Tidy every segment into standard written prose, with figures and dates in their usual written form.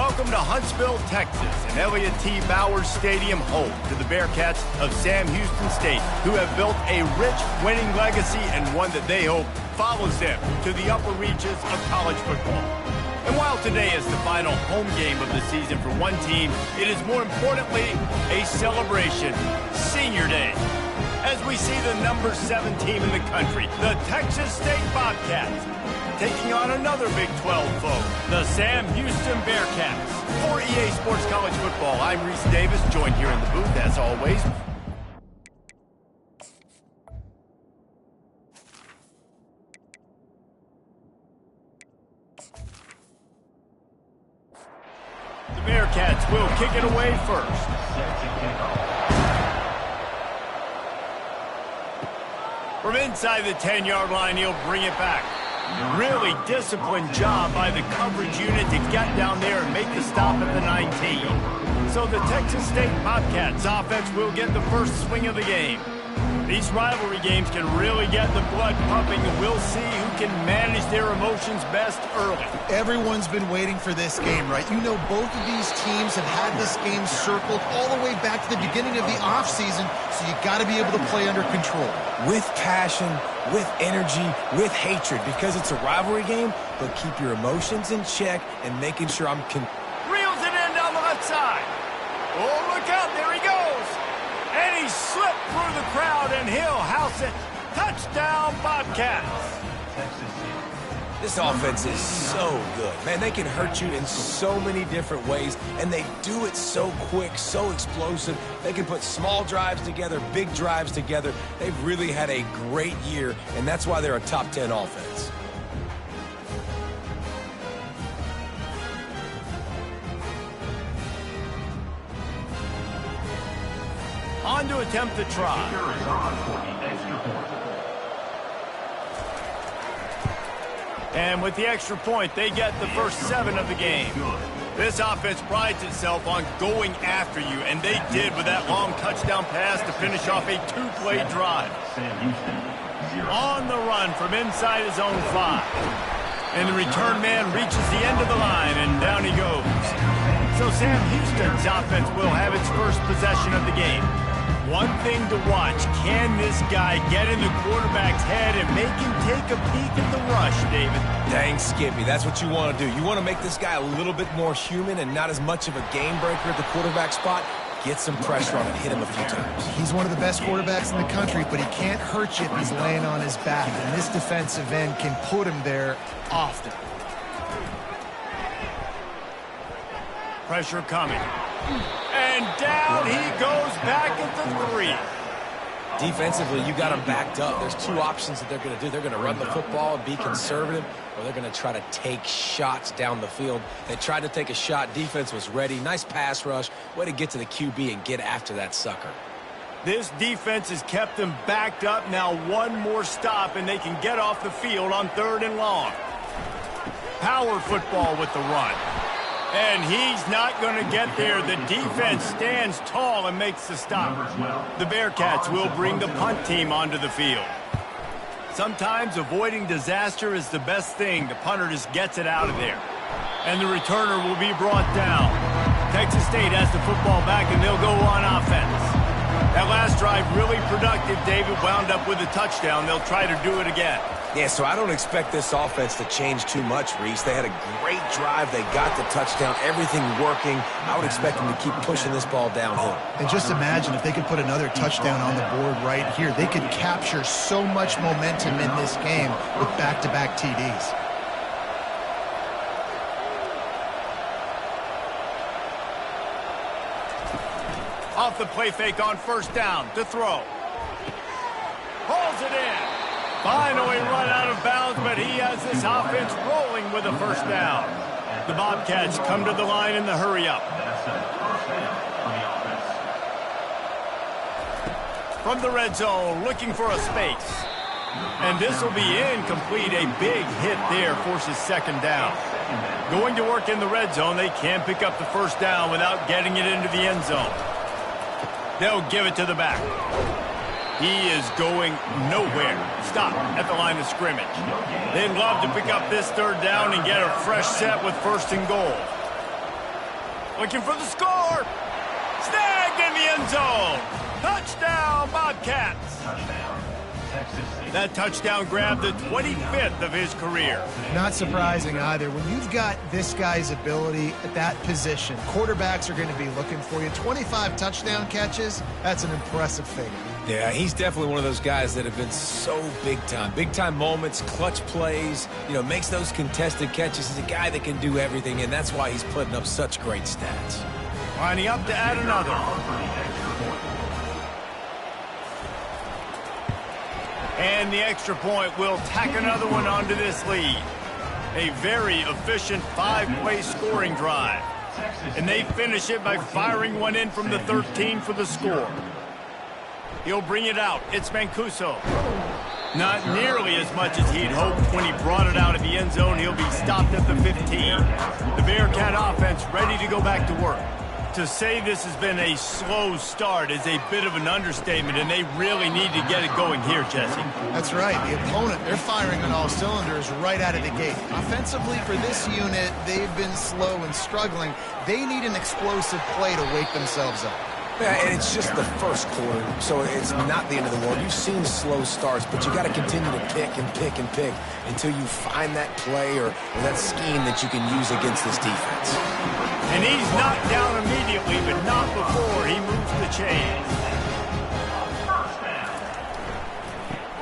Welcome to Huntsville, Texas, and Elliott T. Bowers Stadium, home to the Bearcats of Sam Houston State, who have built a rich winning legacy and one that they hope follows them to the upper reaches of college football. And while today is the final home game of the season for one team, it is more importantly a celebration, Senior Day, as we see the number 7 team in the country, the Texas State Bobcats, taking on another Big 12 foe, the Sam Houston Bearcats. For EA Sports College Football, I'm Reese Davis, joined here in the booth, as always. The Bearcats will kick it away first. From inside the 10-yard line, he'll bring it back. Really disciplined job by the coverage unit to get down there and make the stop at the 19. So the Texas State Bobcats offense will get the first swing of the game. These rivalry games can really get the blood pumping, and we'll see who can manage their emotions best early. Everyone's been waiting for this game, right? You know, both of these teams have had this game circled all the way back to the beginning of the offseason, so you got to be able to play under control. With passion, with energy, with hatred, because it's a rivalry game, but keep your emotions in check and making sure Reels it in down the left side. Oh, look out, there he goes. And he slipped through the crowd, and he'll house it. Touchdown, Bobcats. This offense is so good. Man, they can hurt you in so many different ways, and they do it so quick, so explosive. They can put small drives together, big drives together. They've really had a great year, and that's why they're a top 10 offense. On to attempt the try. And with the extra point, they get the first 7 of the game. This offense prides itself on going after you, and they did with that long touchdown pass to finish off a 2-play drive. On the run from inside his own 5. And the return man reaches the end of the line, and down he goes. So Sam Houston's offense will have its first possession of the game. One thing to watch, can this guy get in the quarterback's head and make him take a peek at the rush, David? Dang, Skippy, that's what you want to do. You want to make this guy a little bit more human and not as much of a game breaker at the quarterback spot. Get some pressure on him, hit him a few times. He's one of the best quarterbacks in the country, but he can't hurt you if he's laying on his back, and this defensive end can put him there often. Pressure coming. And down he goes back at the 3. Defensively, you got them backed up. There's 2 options that they're going to do. They're going to run the football and be conservative, or they're going to try to take shots down the field. They tried to take a shot. Defense was ready. Nice pass rush. Way to get to the QB and get after that sucker. This defense has kept them backed up. Now one more stop, and they can get off the field on 3rd and long. Power football with the run. And he's not going to get there. The defense stands tall and makes the stop. The Bearcats will bring the punt team onto the field. Sometimes avoiding disaster is the best thing. The punter just gets it out of there. And the returner will be brought down. Texas State has the football back, and they'll go on offense. That last drive really productive. David wound up with a touchdown. They'll try to do it again. Yeah, so I don't expect this offense to change too much, Reese. They had a great drive. They got the touchdown. Everything working. I would expect them to keep pushing this ball downhill. And just imagine if they could put another touchdown on the board right here. They could capture so much momentum in this game with back-to-back TDs. Off the play fake on 1st down to throw. Pulls it in. Finally run out of bounds, but he has this offense rolling with a 1st down. The Bobcats come to the line in the hurry-up. From the red zone, looking for a space. And this will be incomplete. A big hit there forces 2nd down. Going to work in the red zone, they can't pick up the 1st down without getting it into the end zone. They'll give it to the back. He is going nowhere. Stop at the line of scrimmage. They'd love to pick up this 3rd down and get a fresh set with 1st and goal. Looking for the score. Snagged in the end zone. Touchdown, Bobcats. That touchdown grabbed the 25th of his career. Not surprising either. When you've got this guy's ability at that position, quarterbacks are going to be looking for you. 25 touchdown catches, that's an impressive figure. Yeah, he's definitely one of those guys that have been so big time. Big time moments, clutch plays, makes those contested catches. He's a guy that can do everything, and that's why he's putting up such great stats. Lining up to add another. And the extra point will tack another one onto this lead. A very efficient 5-play scoring drive. And they finish it by firing one in from the 13 for the score. He'll bring it out. It's Mancuso. Not nearly as much as he'd hoped when he brought it out of the end zone. He'll be stopped at the 15. The Bearcat offense ready to go back to work. To say this has been a slow start is a bit of an understatement, and they really need to get it going here, Jesse. That's right. The opponent, they're firing on all cylinders right out of the gate. Offensively, for this unit, they've been slow and struggling. They need an explosive play to wake themselves up. Yeah, and it's just the first quarter, so it's not the end of the world. You've seen slow starts, but you got to continue to pick and pick and pick until you find that play or that scheme that you can use against this defense. And he's knocked down immediately, but not before he moves the chains.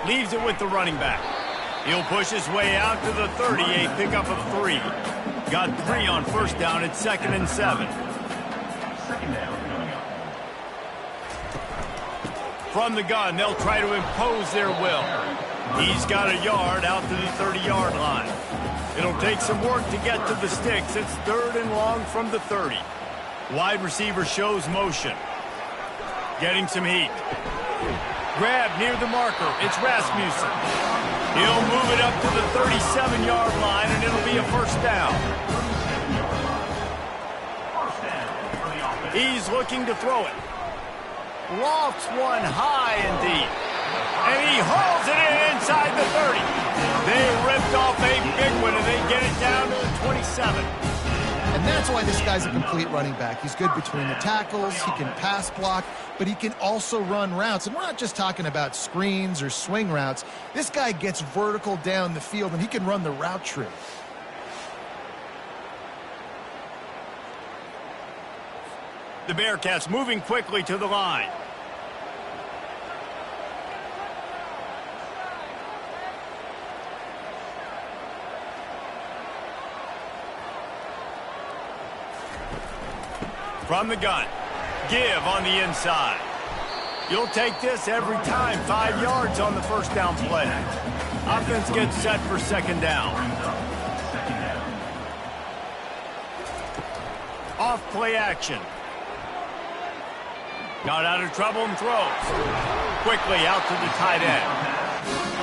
Leaves it with the running back. He'll push his way out to the 30, a pickup of 3. Got 3 on first down at 2nd and 7. From the gun, they'll try to impose their will. He's got a yard out to the 30-yard line. It'll take some work to get to the sticks. It's 3rd and long from the 30. Wide receiver shows motion. Getting some heat. Grab near the marker. It's Rasmussen. He'll move it up to the 37-yard line, and it'll be a first down. He's looking to throw it. Lofts one high and deep. And he hauls it in inside the 30. They ripped off a big one, and they get it down to the 27. And that's why this guy's a complete running back. He's good between the tackles, he can pass block, but he can also run routes. And we're not just talking about screens or swing routes. This guy gets vertical down the field, and he can run the route tree. The Bearcats moving quickly to the line. From the gun. Give on the inside. You'll take this every time. 5 yards on the first down play. Offense gets set for 2nd down. Off play action. Got out of trouble and throws. Quickly out to the tight end.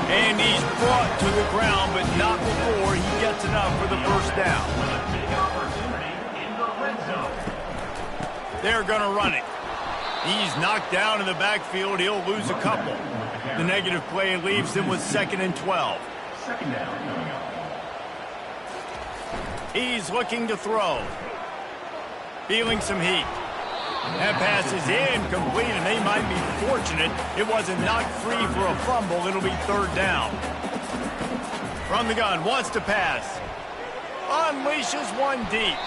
And he's brought to the ground, but not before he gets enough for the first down. They're going to run it. He's knocked down in the backfield. He'll lose a couple. The negative play leaves him with 2nd and 12. He's looking to throw. Feeling some heat. That pass is incomplete, and they might be fortunate it wasn't knocked free for a fumble. It'll be 3rd down. From the gun, wants to pass. Unleashes one deep.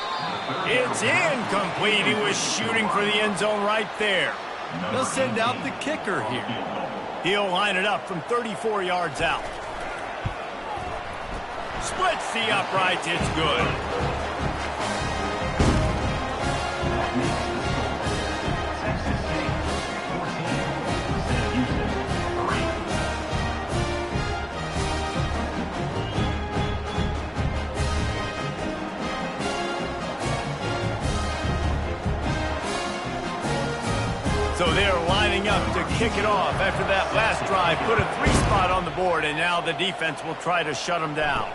It's incomplete. He was shooting for the end zone right there. They'll send out the kicker here. He'll line it up from 34 yards out. Splits the uprights. It's good. So they're lining up to kick it off after that last drive. Put a 3-spot on the board, and now the defense will try to shut them down.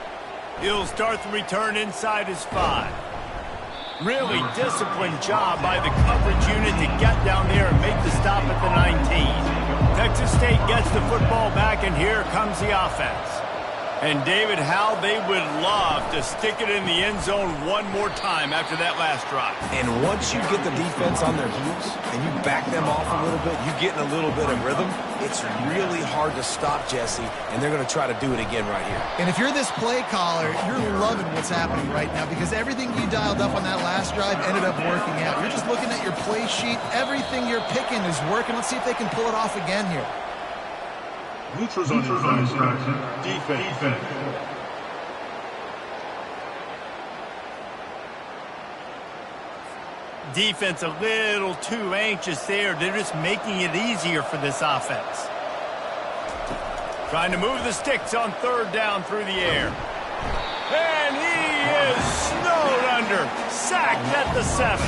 He'll start the return inside his 5. Really disciplined job by the coverage unit to get down there and make the stop at the 19. Texas State gets the football back, and here comes the offense. And, David, how they would love to stick it in the end zone one more time after that last drive. And once you get the defense on their heels and you back them off a little bit, you get in a little bit of rhythm, it's really hard to stop, Jesse, and they're going to try to do it again right here. And if you're this play caller, you're loving what's happening right now because everything you dialed up on that last drive ended up working out. You're just looking at your play sheet. Everything you're picking is working. Let's see if they can pull it off again here. Neutrals on defense. Defense a little too anxious there. They're just making it easier for this offense. Trying to move the sticks on third down through the air. And he is snowed under. Sacked at the 7.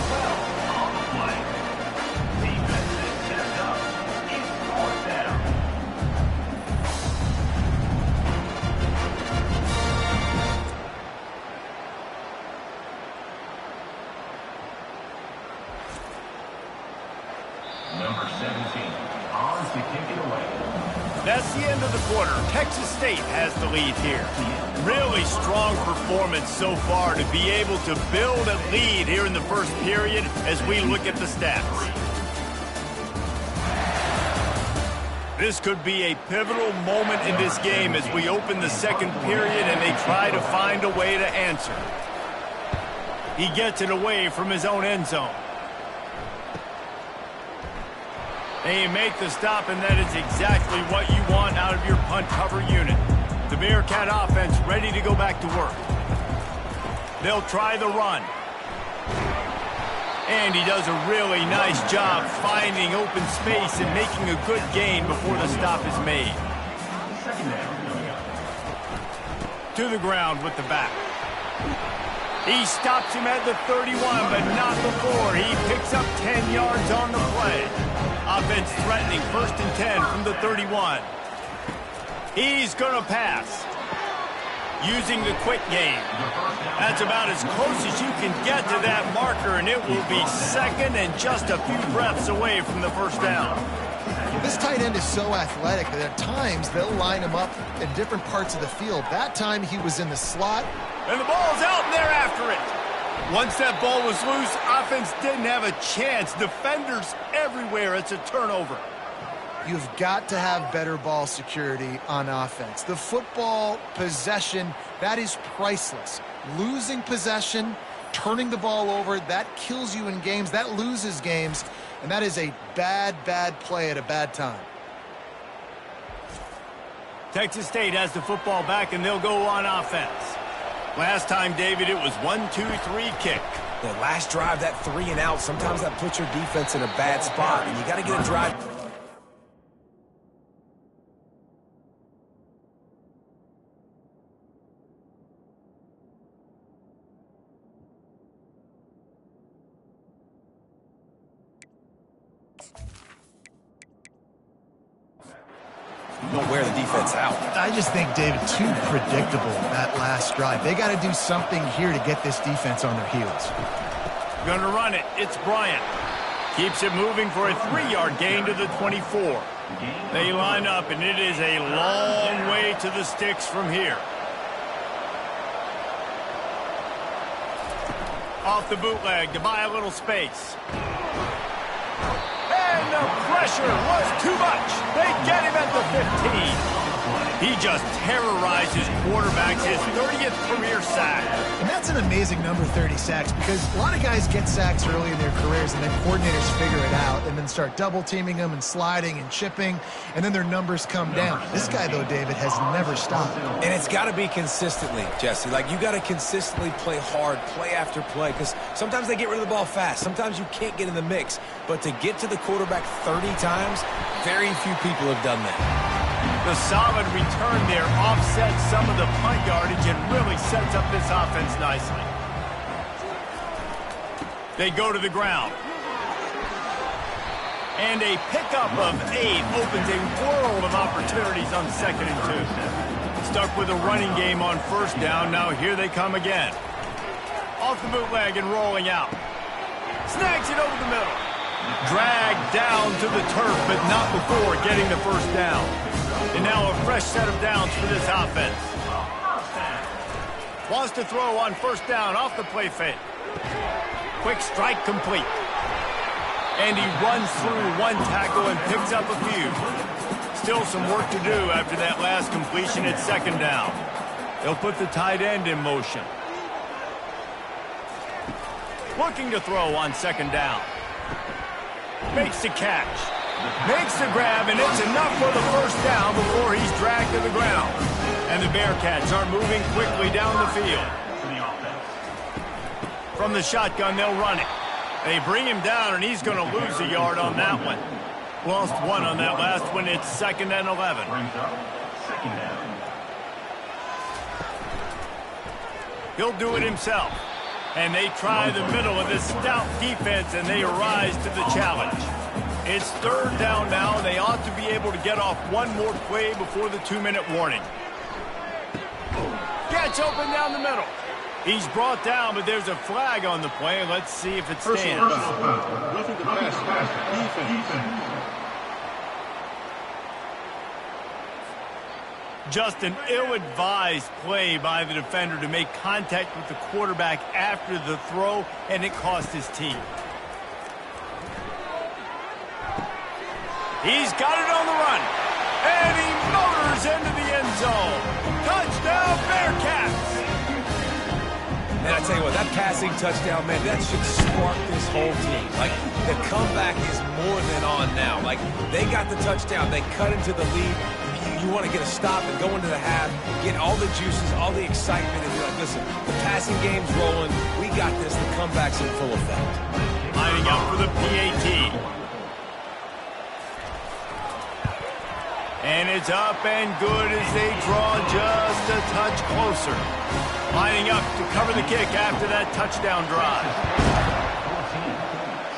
Number 17, on to kick it away. That's the end of the quarter. Texas State has the lead here. Really strong performance so far to be able to build a lead here in the first period as we look at the stats. This could be a pivotal moment in this game as we open the second period and they try to find a way to answer. He gets it away from his own end zone. They make the stop, and that is exactly what you want out of your punt cover unit. The Bearcat offense ready to go back to work. They'll try the run. And he does a really nice job finding open space and making a good gain before the stop is made. To the ground with the back. He stops him at the 31, but not before. He picks up 10 yards on the play. Offense threatening 1st and 10 from the 31. He's going to pass. Using the quick game. That's about as close as you can get to that marker, and it will be second and just a few breaths away from the first down. This tight end is so athletic that at times they'll line him up in different parts of the field. That time he was in the slot. And the ball's out, and they're after it. Once that ball was loose, offense didn't have a chance. Defenders everywhere. It's a turnover. You've got to have better ball security on offense. The football possession, that is priceless. Losing possession, turning the ball over, that kills you in games. That loses games. And that is a bad, bad play at a bad time. Texas State has the football back, and they'll go on offense. Last time, David, it was 1-2-3 kick. The last drive, that 3 and out, sometimes that puts your defense in a bad spot, and you got to get a drive. Don't wear the defense out. I just think, David, too predictable that last drive. They got to do something here to get this defense on their heels. Gonna run it. It's Bryant. Keeps it moving for a 3-yard gain to the 24. They line up, and it is a long way to the sticks from here. Off the bootleg to buy a little space. And the pressure was too much. They get him at the 15. He just terrorizes quarterbacks, his 30th career sack. And that's an amazing number, 30 sacks, because a lot of guys get sacks early in their careers, and then coordinators figure it out and then start double-teaming them and sliding and chipping, and then their numbers come down. This guy, though, David, has never stopped. And it's got to be consistently, Jesse. Like, you got to consistently play hard, play after play, because sometimes they get rid of the ball fast. Sometimes you can't get in the mix. But to get to the quarterback 30 times, very few people have done that. The solid return there offsets some of the punt yardage and really sets up this offense nicely. They go to the ground. And a pickup of 8 opens a world of opportunities on 2nd and 2. Stuck with a running game on 1st down. Now here they come again. Off the bootleg and rolling out. Snags it over the middle. Dragged down to the turf, but not before getting the 1st down. And now a fresh set of downs for this offense. Wants to throw on first down off the play fake. Quick strike complete. And he runs through one tackle and picks up a few. Still some work to do after that last completion at second down. They'll put the tight end in motion. Looking to throw on second down. Makes the catch. Makes the grab, and it's enough for the first down before he's dragged to the ground. And the Bearcats are moving quickly down the field. From the shotgun, they'll run it. They bring him down, and he's going to lose a yard on that one. Lost one on that last one. It's 2nd and 11. He'll do it himself. And they try the middle of this stout defense, and they rise to the challenge. It's 3rd down now, and they ought to be able to get off one more play before the 2-minute warning. Gets open down the middle. He's brought down, but there's a flag on the play. Let's see if it stands. Roughing the pass. Defense. Just an ill-advised play by the defender to make contact with the quarterback after the throw, and it cost his team. He's got it on the run, and he motors into the end zone. Touchdown, Bearcats! Man, I tell you what, that passing touchdown, man, that should spark this whole team. Like, the comeback is more than on now. Like, they got the touchdown. They cut into the lead. You want to get a stop and go into the half, get all the juices, all the excitement, and be like, listen, the passing game's rolling. We got this. The comeback's in full effect. Lining up for the PAT. And it's up and good as they draw just a touch closer. Lining up to cover the kick after that touchdown drive. 14,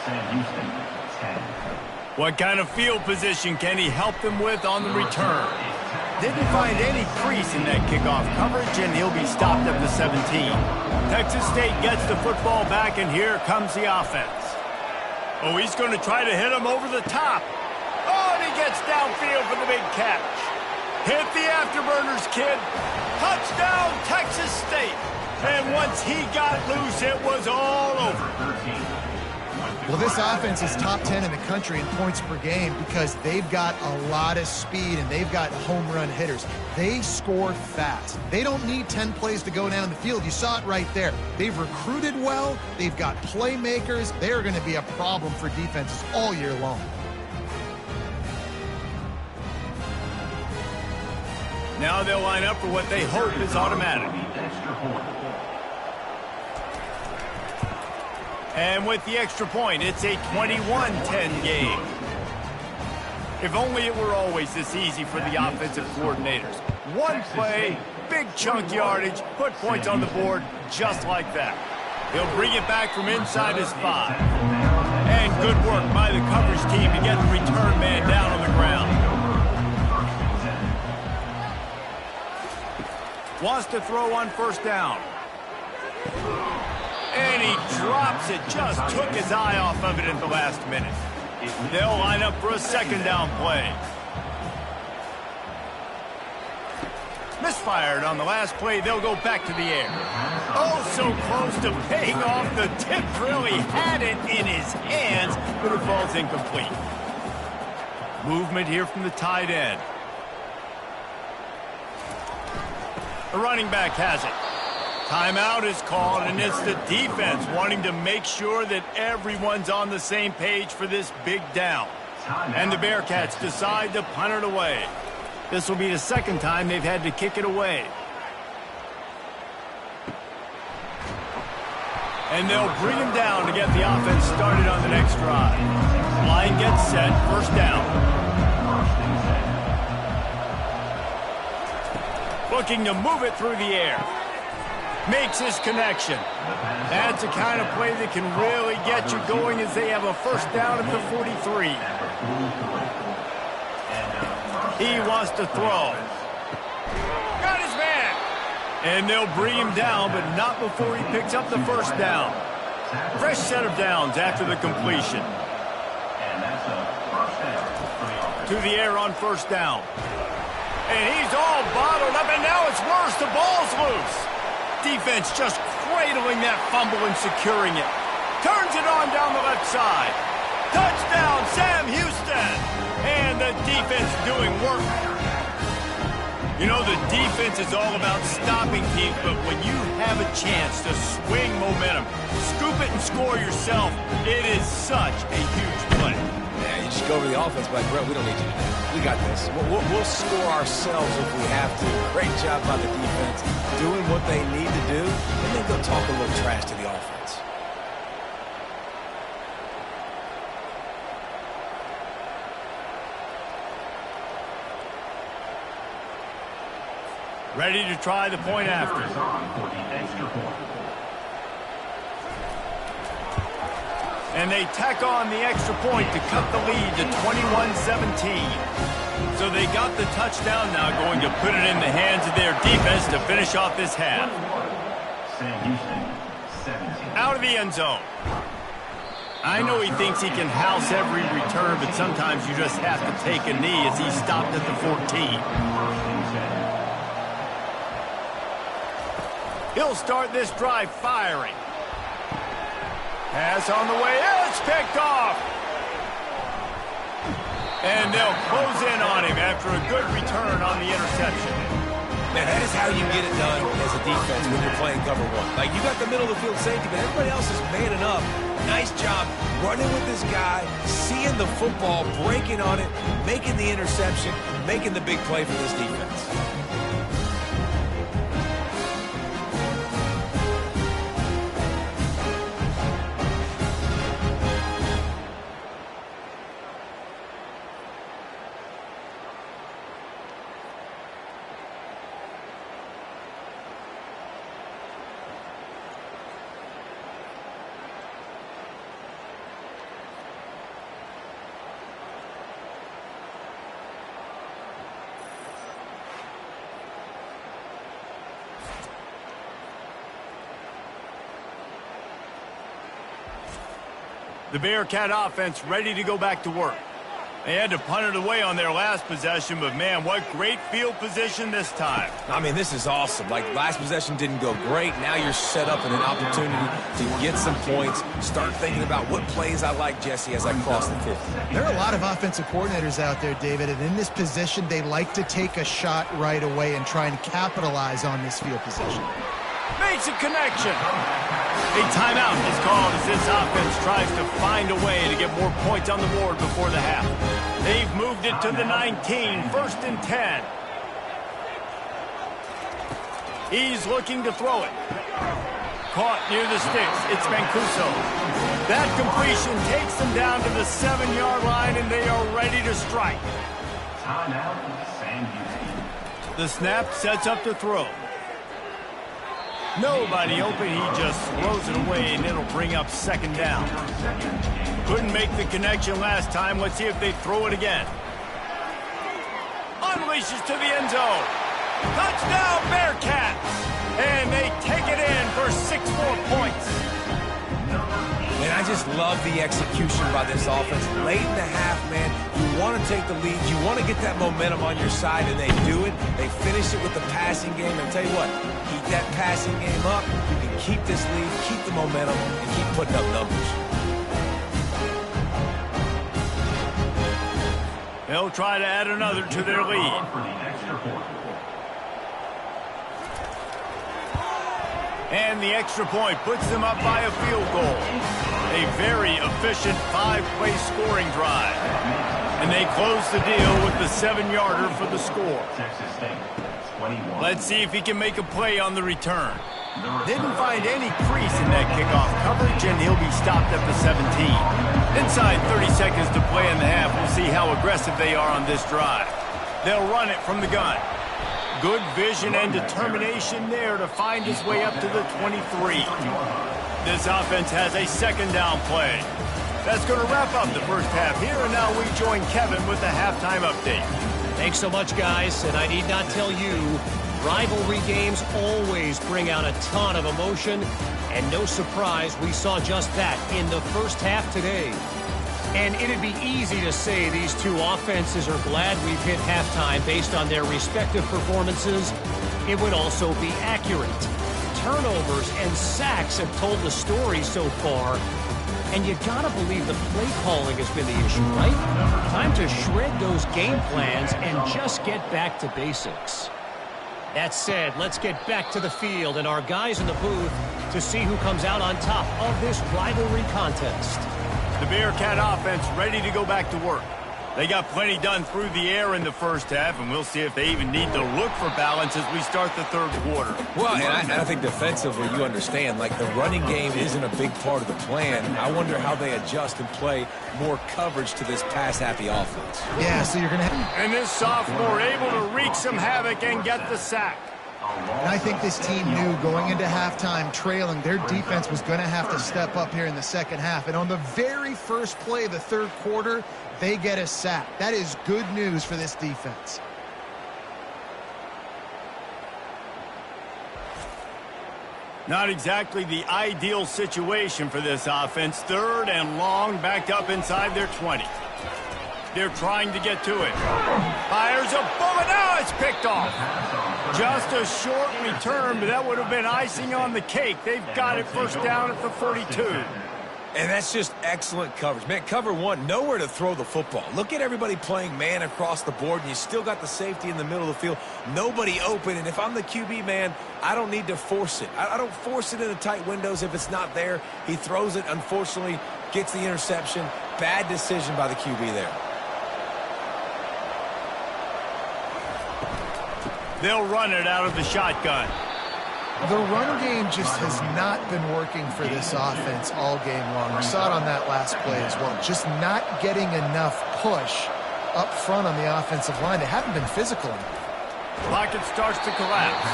Sam Houston, 10. What kind of field position can he help them with on the return? Didn't find any crease in that kickoff coverage, and he'll be stopped at the 17. Texas State gets the football back, and here comes the offense. Oh, he's going to try to hit him over the top. Oh, and he gets downfield for the big catch. Hit the afterburners, kid. Touchdown, Texas State. And once he got loose, it was all over. Well, this offense is top 10 in the country in points per game because they've got a lot of speed and they've got home run hitters. They score fast. They don't need 10 plays to go down the field. You saw it right there. They've recruited well. They've got playmakers. They are going to be a problem for defenses all year long. Now they'll line up for what they hope is automatic. And with the extra point, it's a 21-10 game. If only it were always this easy for the offensive coordinators. One play, big chunk yardage, put points on the board just like that. He'll bring it back from inside his 5. And good work by the coverage team to get the return man down on the ground. Wants to throw on first down. And he drops it. Just took his eye off of it at the last minute. They'll line up for a second down play. Misfired on the last play. They'll go back to the air. Oh, so close to paying off. The tip really had it in his hands, but it falls incomplete. Movement here from the tight end. The running back has it. Timeout is called, and it's the defense wanting to make sure that everyone's on the same page for this big down. And the Bearcats decide to punt it away. This will be the second time they've had to kick it away. And they'll bring him down to get the offense started on the next drive. Line gets set, first down. Looking to move it through the air. Makes his connection. That's the kind of play that can really get you going as they have a first down at the 43. He wants to throw. Got his man. And they'll bring him down, but not before he picks up the first down. Fresh set of downs after the completion. To the air on first down. And he's all bottled up, and now it's worse. The ball's loose. Defense just cradling that fumble and securing it. Turns it on down the left side. Touchdown, Sam Houston. And the defense doing work. You know, the defense is all about stopping teams, but when you have a chance to swing momentum, scoop it and score yourself, it is such a huge play. Yeah, you just go over the offense, like, bro, we don't need you to do that. We got this. We'll score ourselves if we have to. Great job by the defense, doing what they need to do, and then go talk a little trash to the offense. Ready to try the point after. For the extra point. And they tack on the extra point to cut the lead to 21-17. So they got the touchdown, now going to put it in the hands of their defense to finish off this half. Sam Houston, 17. Out of the end zone. I know he thinks he can house every return, but sometimes you just have to take a knee as he stopped at the 14. He'll start this drive firing. Pass on the way. It's picked off. And they'll close in on him after a good return on the interception. Man, that is how you get it done as a defense when you're playing cover one. Like, you got the middle of the field safety, but everybody else is manning up. Nice job running with this guy, seeing the football, breaking on it, making the interception, making the big play for this defense. The Bearcat offense ready to go back to work. They had to punt it away on their last possession, but man, what great field position this time. I mean, this is awesome. Like, last possession didn't go great. Now you're set up in an opportunity to get some points. Start thinking about what plays I like, Jesse, as I cross the 50. There are a lot of offensive coordinators out there, David, and in this position, they like to take a shot right away and try and capitalize on this field position. Makes a connection. A timeout is called as this offense tries to find a way to get more points on the board before the half. They've moved it to the 19, first and 10. He's looking to throw it. Caught near the sticks. It's Mancuso. That completion takes them down to the 7-yard line, and they are ready to strike. Timeout, Sam Houston. The snap sets up to throw. Nobody open, he just throws it away, and it'll bring up second down. Couldn't make the connection last time. Let's see if they throw it again. Unleashes to the end zone. Touchdown, Bearcats! And they take it in for 6 more points. And I just love the execution by this offense. Late in the half, man, you want to take the lead. You want to get that momentum on your side, and they do it. They finish it with the passing game. And I'll tell you what, keep that passing game up. You can keep this lead, keep the momentum, and keep putting up numbers. They'll try to add another to their lead. For the extra point. And the extra point puts them up by a field goal. A very efficient 5-play scoring drive. And they close the deal with the 7-yarder for the score. Texas State, 21. Let's see if he can make a play on the return. Didn't find any crease in that kickoff coverage, and he'll be stopped at the 17. Inside 30 seconds to play in the half. We'll see how aggressive they are on this drive. They'll run it from the gun. Good vision and determination there to find his way up to the 23. This offense has a second down play. That's going to wrap up the first half here, and now we join Kevin with the halftime update. Thanks so much, guys, and I need not tell you, rivalry games always bring out a ton of emotion, and no surprise we saw just that in the first half today. And it'd be easy to say these two offenses are glad we've hit halftime based on their respective performances. It would also be accurate. Turnovers and sacks have told the story so far. And you gotta believe the play calling has been the issue, right? Time to shred those game plans and just get back to basics. That said, let's get back to the field and our guys in the booth to see who comes out on top of this rivalry contest. The Bearcat offense ready to go back to work. They got plenty done through the air in the first half, and we'll see if they even need to look for balance as we start the third quarter. Well, and I think defensively, you understand, like the running game isn't a big part of the plan. I wonder how they adjust and play more coverage to this pass-happy offense. Yeah, so you're going to have... And this sophomore able to wreak some havoc and get the sack. And I think this team knew going into halftime trailing, their defense was going to have to step up here in the second half. And on the very first play of the third quarter, they get a sack. That is good news for this defense. Not exactly the ideal situation for this offense. Third and long, backed up inside their 20. They're trying to get to it. Fires a bullet. Now it's picked off. Just a short return, but that would have been icing on the cake. They've got it first down at the 42. And that's just excellent coverage. Man, cover one, nowhere to throw the football. Look at everybody playing man across the board, and you still got the safety in the middle of the field. Nobody open, and if I'm the QB, man, I don't need to force it. I don't force it into tight windows if it's not there. He throws it, unfortunately, gets the interception. Bad decision by the QB there. They'll run it out of the shotgun. The run game just has not been working for this offense all game long. We saw it on that last play as well. Just not getting enough push up front on the offensive line. They haven't been physical. Pocket starts to collapse.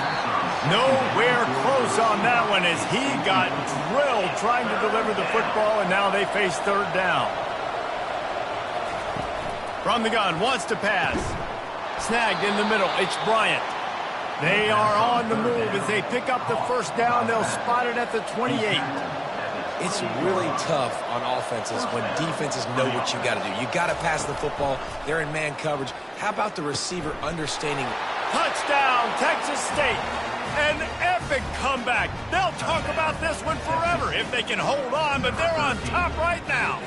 Nowhere close on that one as he got drilled trying to deliver the football, and now they face third down. From the gun, wants to pass. Snagged in the middle. It's Bryant. They are on the move as they pick up the first down. They'll spot it at the 28. It's really tough on offenses when defenses know what you got to do. You got to pass the football. They're in man coverage. How about the receiver understanding? Touchdown, Texas State. An epic comeback. They'll talk about this one forever if they can hold on, but they're on top right now.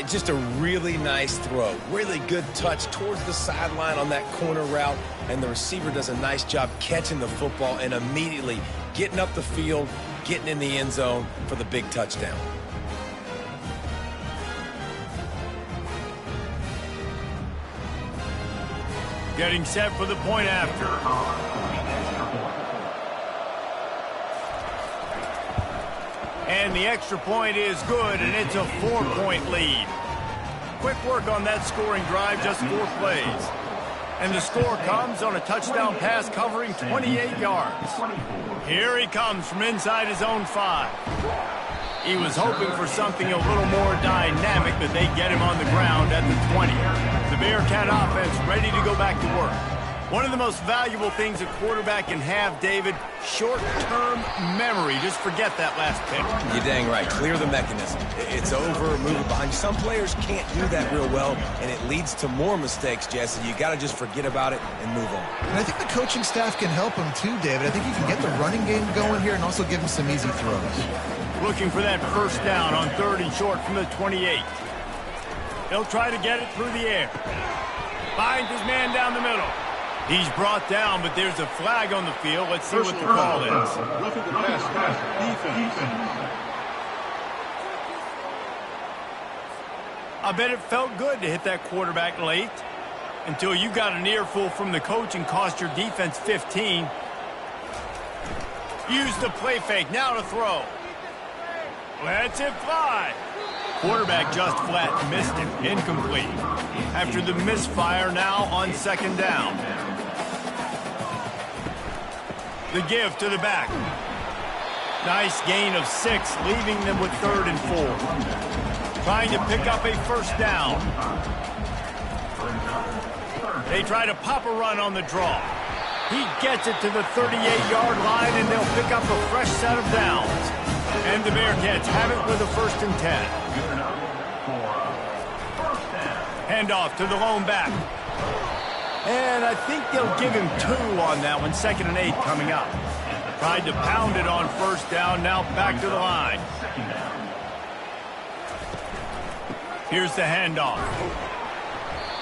Just a really nice throw. Really good touch towards the sideline on that corner route, and the receiver does a nice job catching the football and immediately getting up the field, getting in the end zone for the big touchdown. Getting set for the point after. And the extra point is good, and it's a 4-point lead. Quick work on that scoring drive, just 4 plays. And the score comes on a touchdown pass covering 28 yards. Here he comes from inside his own 5. He was hoping for something a little more dynamic, but they get him on the ground at the 20. The Bearcat offense ready to go back to work. One of the most valuable things a quarterback can have, David, short-term memory. Just forget that last pick. You're dang right. Clear the mechanism. It's over, move it behind you. Some players can't do that real well, and it leads to more mistakes, Jesse. You got to just forget about it and move on. And I think the coaching staff can help him too, David. I think you can get the running game going here and also give him some easy throws. Looking for that first down on 3rd and short from the 28. He'll try to get it through the air. Finds his man down the middle. He's brought down, but there's a flag on the field. Let's see what the call is. Roughing the pass, defense. I bet it felt good to hit that quarterback late until you got an earful from the coach and cost your defense 15. Use the play fake. Now to throw. Lets it fly. Quarterback just flat missed it. Incomplete. After the misfire, now on 2nd down. The give to the back. Nice gain of 6, leaving them with 3rd and 4. Trying to pick up a first down. They try to pop a run on the draw. He gets it to the 38-yard line, and they'll pick up a fresh set of downs. And the Bearcats have it with a 1st and 10. First down. Handoff to the lone back. And I think they'll give him 2 on that one. 2nd and 8 coming up. Tried to pound it on first down. Now back to the line. Second down. Here's the handoff.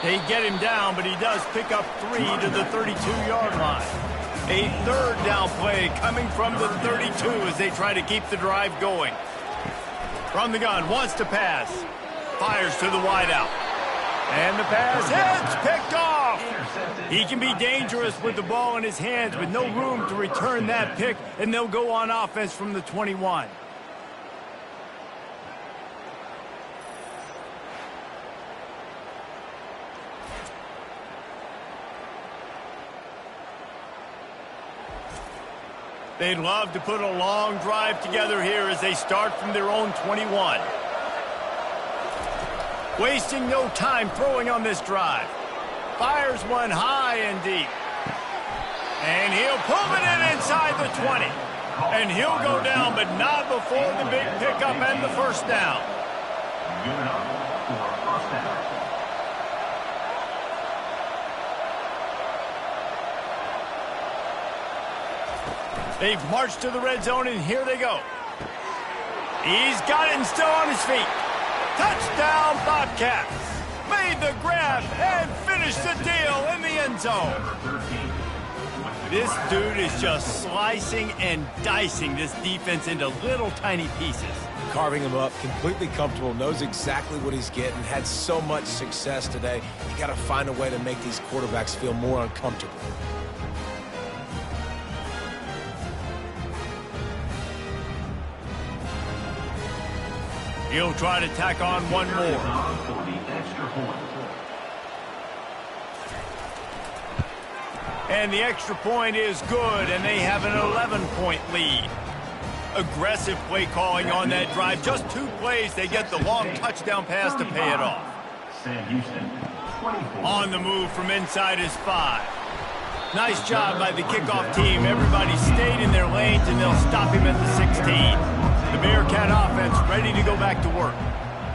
They get him down, but he does pick up 3 to the 32-yard line. A 3rd down play coming from the 32 as they try to keep the drive going. From the gun, wants to pass. Fires to the wideout. And the pass hits, picked off. He can be dangerous with the ball in his hands with no room to return that pick, and they'll go on offense from the 21. They'd love to put a long drive together here as they start from their own 21. Wasting no time throwing on this drive. Fires one high and deep. And he'll pull it in inside the 20. And he'll go down, but not before the big pickup and the first down. Good enough for a first down. They've marched to the red zone, and here they go. He's got it and still on his feet. Touchdown, Bobcats. Made the grab and finished the deal in the end zone. This dude is just slicing and dicing this defense into little tiny pieces. Carving him up, completely comfortable, knows exactly what he's getting, had so much success today. You got to find a way to make these quarterbacks feel more uncomfortable. He'll try to tack on one more. For the extra point. And the extra point is good, and they have an 11-point lead. Aggressive play calling on that drive. Just 2 plays, they get the long touchdown pass to pay it off. Sam Houston, 24. On the move from inside his 5. Nice job by the kickoff team. Everybody stayed in their lanes, and they'll stop him at the 16. The Bearcat offense ready to go back to work.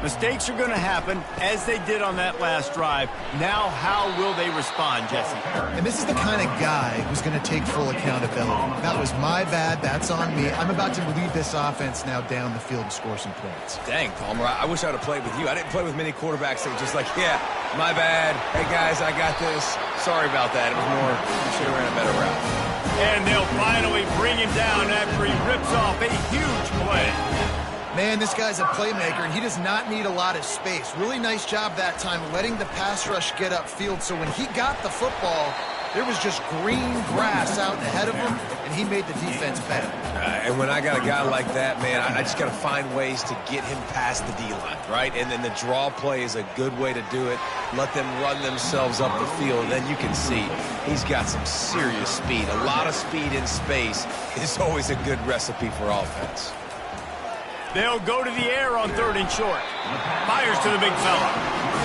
Mistakes are going to happen, as they did on that last drive. Now, how will they respond, Jesse? And this is the kind of guy who's going to take full accountability. That was my bad. That's on me. I'm about to lead this offense now down the field and score some points. Dang, Palmer, I wish I would have played with you. I didn't play with many quarterbacks that were just like, yeah, my bad. Hey, guys, I got this. Sorry about that. It was more, you should have ran a better route. And they'll finally bring him down after he rips off a huge play. Man, this guy's a playmaker, and he does not need a lot of space. Really nice job that time letting the pass rush get upfield, so when he got the football, there was just green grass out ahead of him, and he made the defense better. And when I got a guy like that, man, I just got to find ways to get him past the D-line, right? And then the draw play is a good way to do it. Let them run themselves up the field, and then you can see he's got some serious speed. A lot of speed in space is always a good recipe for offense. They'll go to the air on 3rd and short. Fires to the big fella.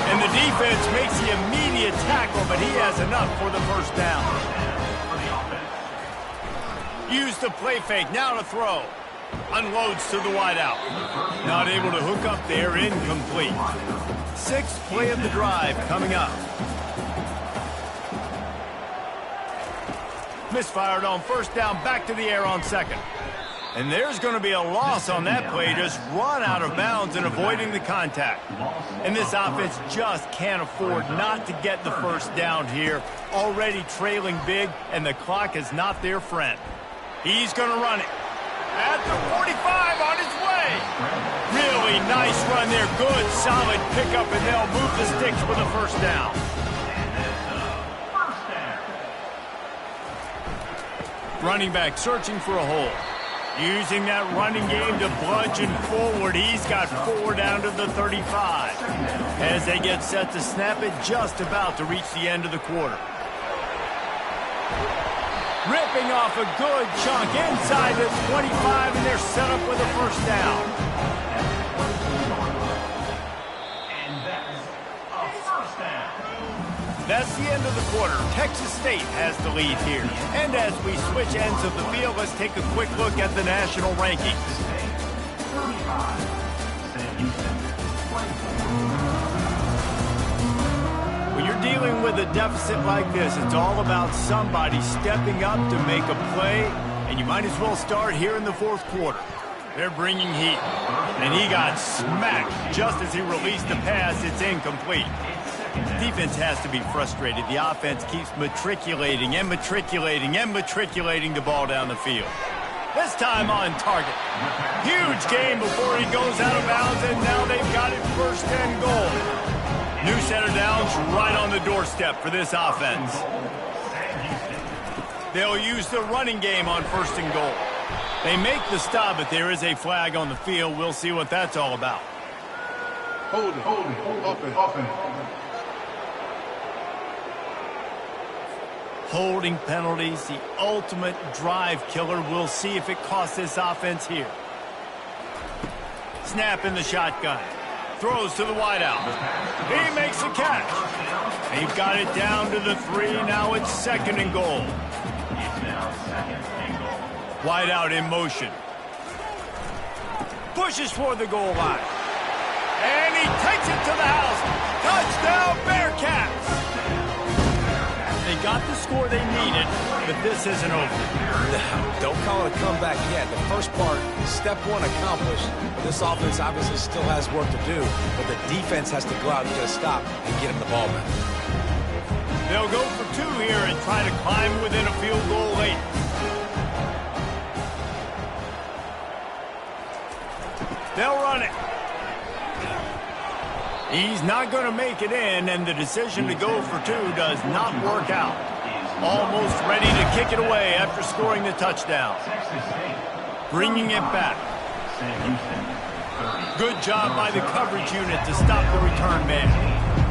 And the defense makes the immediate tackle, but he has enough for the first down. Use the play fake, now to throw. Unloads to the wideout. Not able to hook up there, incomplete. 6th play of the drive coming up. Misfired on first down, back to the air on 2nd. And there's going to be a loss on that play, just run out of bounds and avoiding the contact. And this offense just can't afford not to get the first down here. Already trailing big, and the clock is not their friend. He's going to run it. At the 45 on his way. Really nice run there. Good, solid pickup, and they'll move the sticks for the first down. Running back searching for a hole. Using that running game to bludgeon forward. He's got 4 down to the 35. As they get set to snap it, just about to reach the end of the quarter. Ripping off a good chunk inside the 25, and they're set up with a first down. And that's a first down. That's the end of the quarter. Texas State has the lead here. And as we switch ends of the field, let's take a quick look at the national rankings. 35. Sam Houston, 24. dealing with a deficit like this, it's all about somebody stepping up to make a play, and you might as well start here in the fourth quarter. They're bringing heat, and he got smacked just as he released the pass. It's incomplete. Defense has to be frustrated. The offense keeps matriculating and matriculating and matriculating the ball down the field. This time on target. Huge game before he goes out of bounds, and now they've got it first and goal. New center downs right on the doorstep for this offense. They'll use the running game on first and goal. They make the stop, but there is a flag on the field. We'll see what that's all about. Hold it, offense. Holding penalties, the ultimate drive killer. We'll see if it costs this offense here. Snap in the shotgun. Throws to the wideout. He makes a catch. They've got it down to the 3. Now it's second and goal. Wideout in motion. Pushes for the goal line. And he takes it to the house. Touchdown, Bearcats! They got the score they needed, but this isn't over. No, don't call it a comeback yet. The first part, step one accomplished. But this offense obviously still has work to do, but the defense has to go out and get a stop and get him the ball back. They'll go for 2 here and try to climb within a field goal late. They'll run it. He's not going to make it in, and the decision to go for 2 does not work out. Almost ready to kick it away after scoring the touchdown. Bringing it back. Good job by the coverage unit to stop the return man.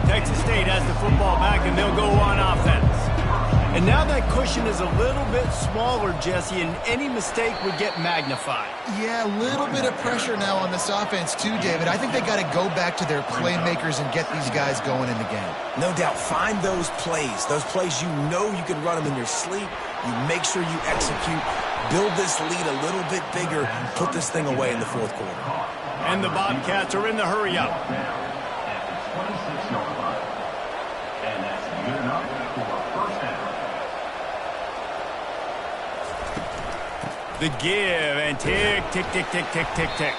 Texas State has the football back, and they'll go on offense. And now that cushion is a little bit smaller, Jesse, and any mistake would get magnified. Yeah, a little bit of pressure now on this offense too, David. I think they got to go back to their playmakers and get these guys going in the game. No doubt. Find those plays you know you can run them in your sleep. You make sure you execute. Build this lead a little bit bigger. Put this thing away in the fourth quarter. And the Bobcats are in the hurry-up. And that's good enough for first down. The give, and tick, tick, tick, tick, tick, tick, tick.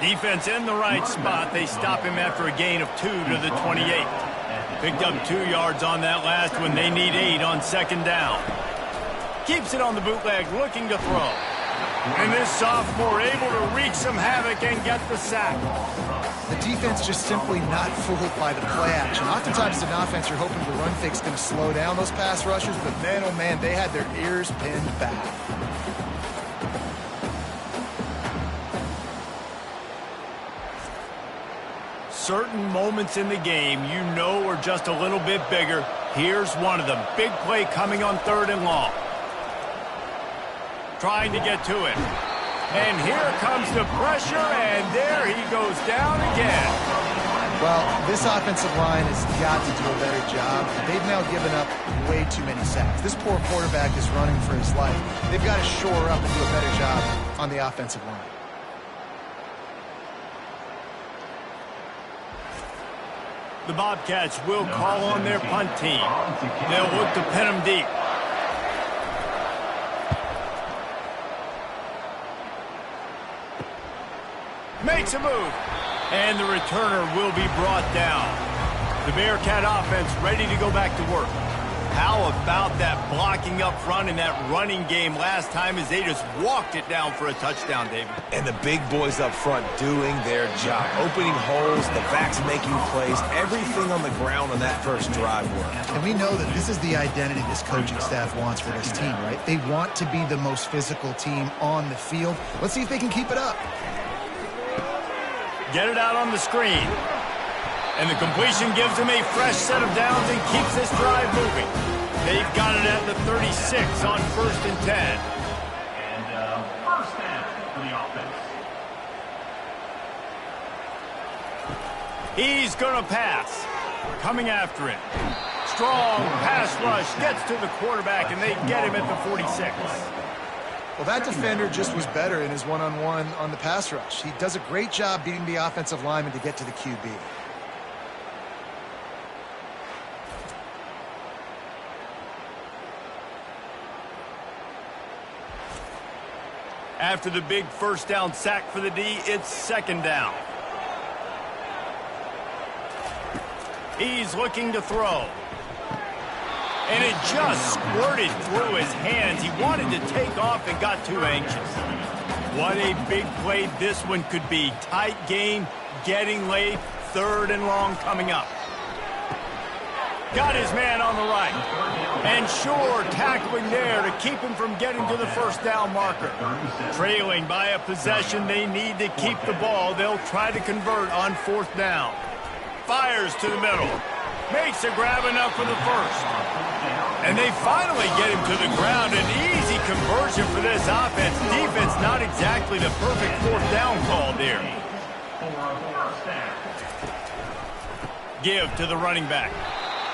Defense in the right spot. They stop him after a gain of 2 to the 28. Picked up 2 yards on that last one. They need 8 on second down. Keeps it on the bootleg, looking to throw. And this sophomore able to wreak some havoc and get the sack. The defense just simply not fooled by the play action. Oftentimes as an offense, you're hoping the run fake's going to slow down those pass rushers, but man, oh man, they had their ears pinned back. Certain moments in the game you know are just a little bit bigger. Here's one of them. Big play coming on 3rd and long. Trying to get to it. And here comes the pressure, and there he goes down again. Well, this offensive line has got to do a better job. They've now given up way too many sacks. This poor quarterback is running for his life. They've got to shore up and do a better job on the offensive line. The Bobcats will call on their punt team. They'll look to pin them deep. Makes a move. And the returner will be brought down. The Bearcat offense ready to go back to work. How about that blocking up front and that running game last time as they just walked it down for a touchdown, David? And the big boys up front doing their job. Opening holes, the backs making plays, everything on the ground on that first drive worked. And we know that this is the identity this coaching staff wants for this team, right? They want to be the most physical team on the field. Let's see if they can keep it up. Get it out on the screen. And the completion gives them a fresh set of downs and keeps this drive moving. They've got it at the 36 on 1st and 10. And first down for the offense. He's going to pass. Coming after it. Strong pass rush gets to the quarterback, and they get him at the 46. Well, that defender just was better in his one-on-one on the pass rush. He does a great job beating the offensive lineman to get to the QB. After the big first down sack for the D, it's second down. He's looking to throw. And it just squirted through his hands. He wanted to take off and got too anxious. What a big play this one could be. Tight game, getting late, third and long coming up. Got his man on the right. And sure, tackling there to keep him from getting to the first down marker. Trailing by a possession, they need to keep the ball. They'll try to convert on fourth down. Fires to the middle. Makes a grab enough for the first. And they finally get him to the ground. An easy conversion for this offense. Defense not exactly the perfect fourth down call there. Give to the running back.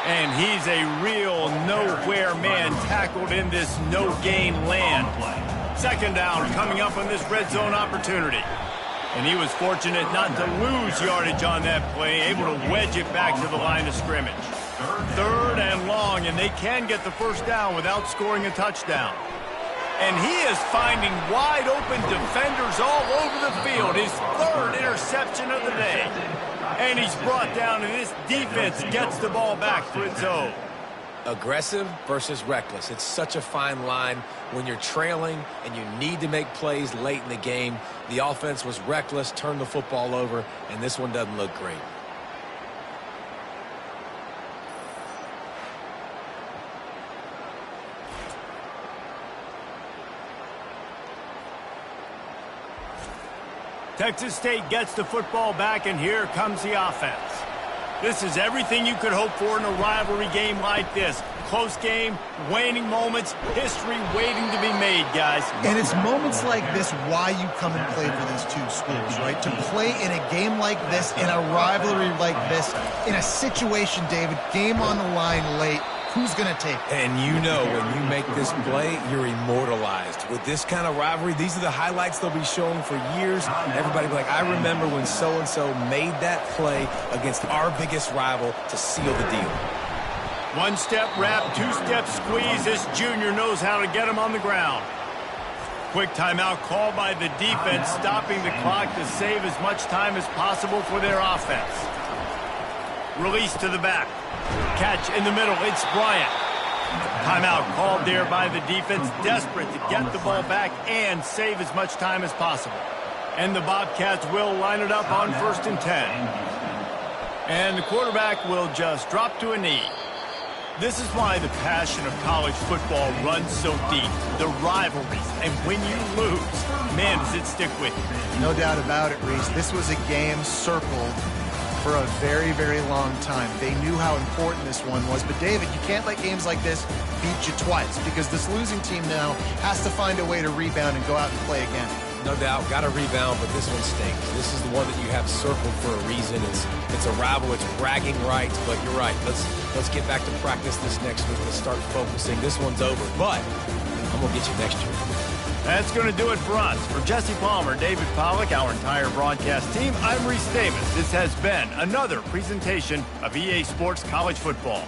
And he's a real nowhere man tackled in this no-gain land. Second down coming up on this red zone opportunity. And he was fortunate not to lose yardage on that play, able to wedge it back to the line of scrimmage. Third and long, and they can get the first down without scoring a touchdown. And he is finding wide open defenders all over the field. His third interception of the day. And he's brought down, and this defense gets the ball back for its own. Aggressive versus reckless. It's such a fine line when you're trailing and you need to make plays late in the game. The offense was reckless, turned the football over, and this one doesn't look great. Texas State gets the football back, and here comes the offense. This is everything you could hope for in a rivalry game like this. Close game, waning moments, history waiting to be made, guys. And it's moments like this why you come and play for these two schools, right? To play in a game like this, in a rivalry like this, in a situation, David, game on the line late, who's going to take it? And you know when you make this play, you're immortalized. With this kind of rivalry, these are the highlights they'll be showing for years. Everybody will be like, I remember when so-and-so made that play against our biggest rival to seal the deal. One-step wrap, two-step squeeze. This junior knows how to get him on the ground. Quick timeout called by the defense, stopping the clock to save as much time as possible for their offense. Release to the back. Catch in the middle. It's Bryant. Timeout called there by the defense, desperate to get the ball back and save as much time as possible. And the Bobcats will line it up on 1st and 10. And the quarterback will just drop to a knee. This is why the passion of college football runs so deep. The rivalries, and when you lose, man, does it stick with you. No doubt about it, Reese. This was a game circled for a very, very long time. They knew how important this one was. But, David, you can't let games like this beat you twice because this losing team now has to find a way to rebound and go out and play again. No doubt, got to rebound, but this one stinks. This is the one that you have circled for a reason. It's a rival, it's bragging rights, but you're right. Let's get back to practice this next week. Let's start focusing. This one's over, but I'm going to get you next year. That's going to do it for us. For Jesse Palmer, David Pollack, our entire broadcast team, I'm Reese Davis. This has been another presentation of EA Sports College Football.